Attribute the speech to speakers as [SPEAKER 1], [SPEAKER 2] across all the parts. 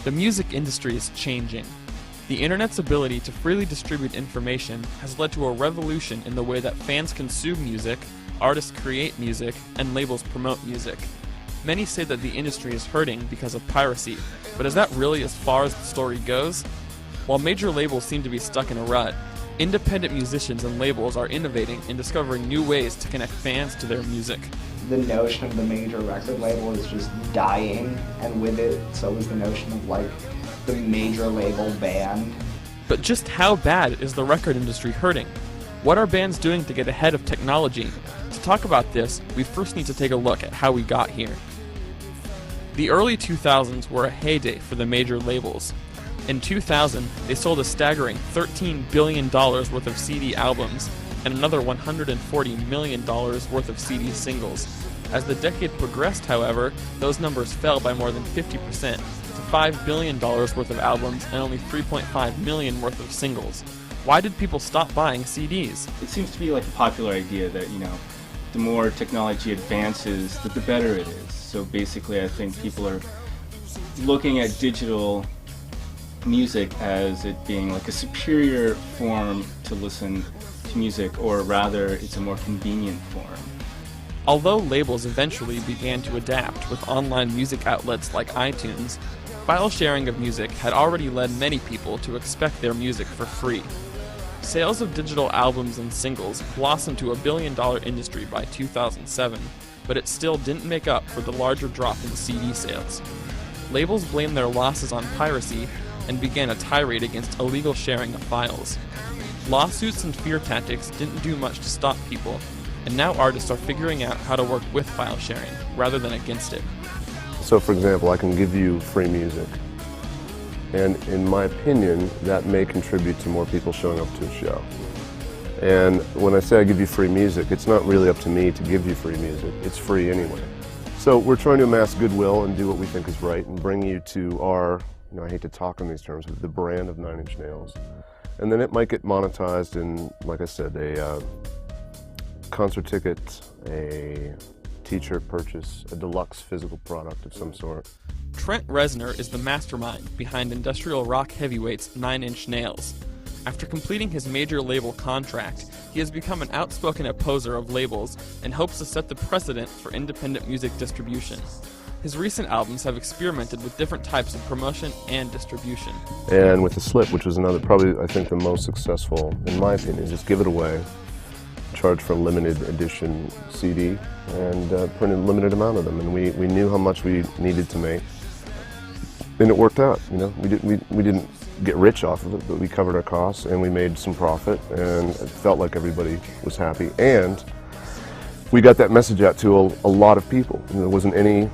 [SPEAKER 1] The music industry is changing. The internet's ability to freely distribute information has led to a revolution in the way that fans consume music, artists create music, and labels promote music. Many say that the industry is hurting because of piracy, but is that really as far as the story goes? While major labels seem to be stuck in a rut, independent musicians and labels are innovating and discovering new ways to connect fans to their music.
[SPEAKER 2] The notion of the major record label is just dying, and with it, so is the notion of like the major label band.
[SPEAKER 1] But just how bad is the record industry hurting? What are bands doing to get ahead of technology? To talk about this, we first need to take a look at how we got here. The early 2000s were a heyday for the major labels. In 2000, they sold a staggering $13 billion worth of CD albums and another $140 million worth of CD singles. As the decade progressed, however, those numbers fell by more than 50% to $5 billion worth of albums and only $3.5 million worth of singles. Why did people stop buying CDs?
[SPEAKER 3] It seems to be like a popular idea that, the more technology advances, the better it is. So basically, I think people are looking at digital music as it being like a superior form to listen to music, or rather, it's a more convenient form.
[SPEAKER 1] Although labels eventually began to adapt with online music outlets like iTunes, file sharing of music had already led many people to expect their music for free. Sales of digital albums and singles blossomed to a billion-dollar industry by 2007, but it still didn't make up for the larger drop in CD sales. Labels blamed their losses on piracy and began a tirade against illegal sharing of files. Lawsuits and fear tactics didn't do much to stop people, and now artists are figuring out how to work with file sharing rather than against it.
[SPEAKER 4] So for example, I can give you free music, and in my opinion, that may contribute to more people showing up to a show. And when I say I give you free music, it's not really up to me to give you free music, it's free anyway. So we're trying to amass goodwill and do what we think is right and bring you to our, I hate to talk in these terms, but the brand of Nine Inch Nails. And then it might get monetized in, like I said, a concert ticket, a t-shirt purchase, a deluxe physical product of some sort.
[SPEAKER 1] Trent Reznor is the mastermind behind industrial rock heavyweights Nine Inch Nails. After completing his major label contract, he has become an outspoken opposer of labels and hopes to set the precedent for independent music distribution. His recent albums have experimented with different types of promotion and distribution.
[SPEAKER 4] And with The Slip, which was another, probably I think the most successful, in my opinion, just give it away, charge for a limited edition CD, and print a limited amount of them. And we knew how much we needed to make, and it worked out. We didn't get rich off of it, but we covered our costs and we made some profit, and it felt like everybody was happy. And we got that message out to a lot of people. There wasn't any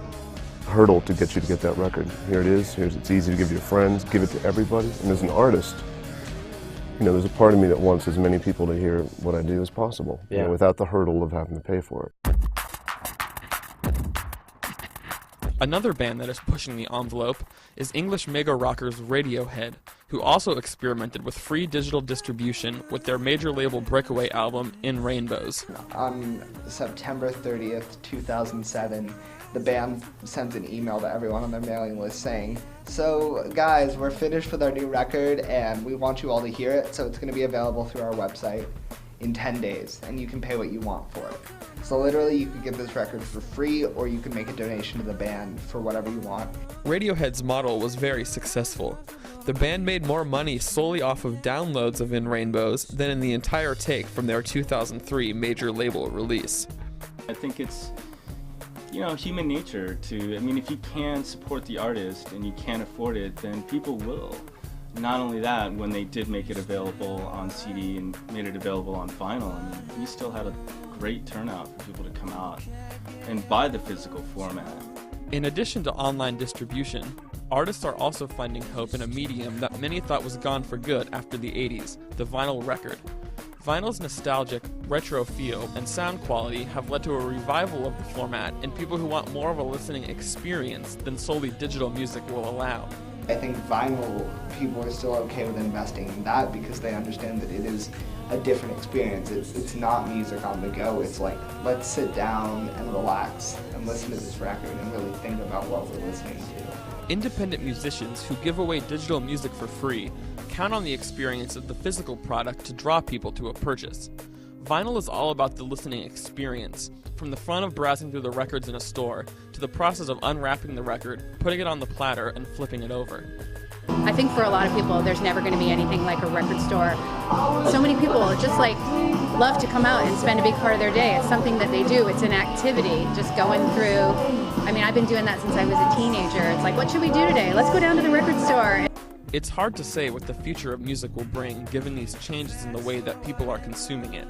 [SPEAKER 4] hurdle to get you to get that record. Here it is. It's easy to give your friends, give it to everybody. And as an artist, there's a part of me that wants as many people to hear what I do as possible, without the hurdle of having to pay for it.
[SPEAKER 1] Another band that is pushing the envelope is English mega rockers Radiohead, who also experimented with free digital distribution with their major label breakaway album In Rainbows.
[SPEAKER 2] On September 30th, 2007, the band sent an email to everyone on their mailing list saying, "So guys, we're finished with our new record and we want you all to hear it, so it's going to be available through our website in 10 days, and you can pay what you want for it." So literally you could get this record for free, or you could make a donation to the band for whatever you want.
[SPEAKER 1] Radiohead's model was very successful. The band made more money solely off of downloads of In Rainbows than in the entire take from their 2003 major label release.
[SPEAKER 3] I think it's, human nature to, if you can't support the artist and you can't afford it, then people will. Not only that, when they did make it available on CD and made it available on vinyl, we still had a great turnout for people to come out and buy the physical format.
[SPEAKER 1] In addition to online distribution, artists are also finding hope in a medium that many thought was gone for good after the 80s, the vinyl record. Vinyl's nostalgic, retro feel, and sound quality have led to a revival of the format and people who want more of a listening experience than solely digital music will allow.
[SPEAKER 2] I think vinyl, people are still okay with investing in that because they understand that it is a different experience. It's not music on the go. It's like, let's sit down and relax and listen to this record and really think about what we're listening to.
[SPEAKER 1] Independent musicians who give away digital music for free count on the experience of the physical product to draw people to a purchase. Vinyl is all about the listening experience, from the fun of browsing through the records in a store to the process of unwrapping the record, putting it on the platter, and flipping it over.
[SPEAKER 5] I think for a lot of people, there's never going to be anything like a record store. So many people just love to come out and spend a big part of their day. It's something that they do. It's an activity, just going through. I mean, I've been doing that since I was a teenager. It's like, what should we do today? Let's go down to the record store.
[SPEAKER 1] It's hard to say what the future of music will bring given these changes in the way that people are consuming it.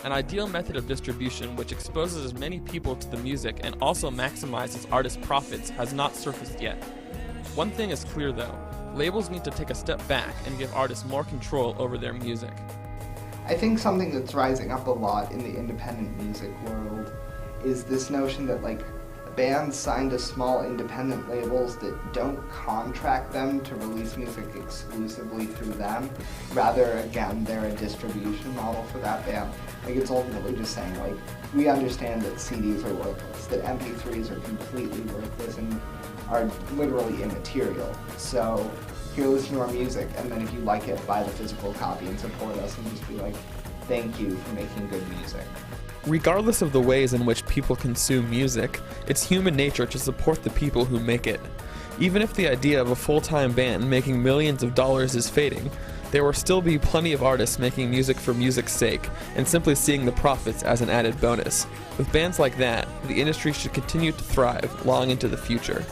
[SPEAKER 1] An ideal method of distribution which exposes as many people to the music and also maximizes artists' profits has not surfaced yet. One thing is clear though, labels need to take a step back and give artists more control over their music.
[SPEAKER 2] I think something that's rising up a lot in the independent music world is this notion that bands signed to small independent labels that don't contract them to release music exclusively through them. Rather, again, they're a distribution model for that band. It's ultimately just saying, we understand that CDs are worthless, that MP3s are completely worthless and are literally immaterial. So here, listen to our music, and then if you like it, buy the physical copy and support us and just be like, thank you for making good music.
[SPEAKER 1] Regardless of the ways in which people consume music, it's human nature to support the people who make it. Even if the idea of a full-time band making millions of dollars is fading, there will still be plenty of artists making music for music's sake and simply seeing the profits as an added bonus. With bands like that, the industry should continue to thrive long into the future.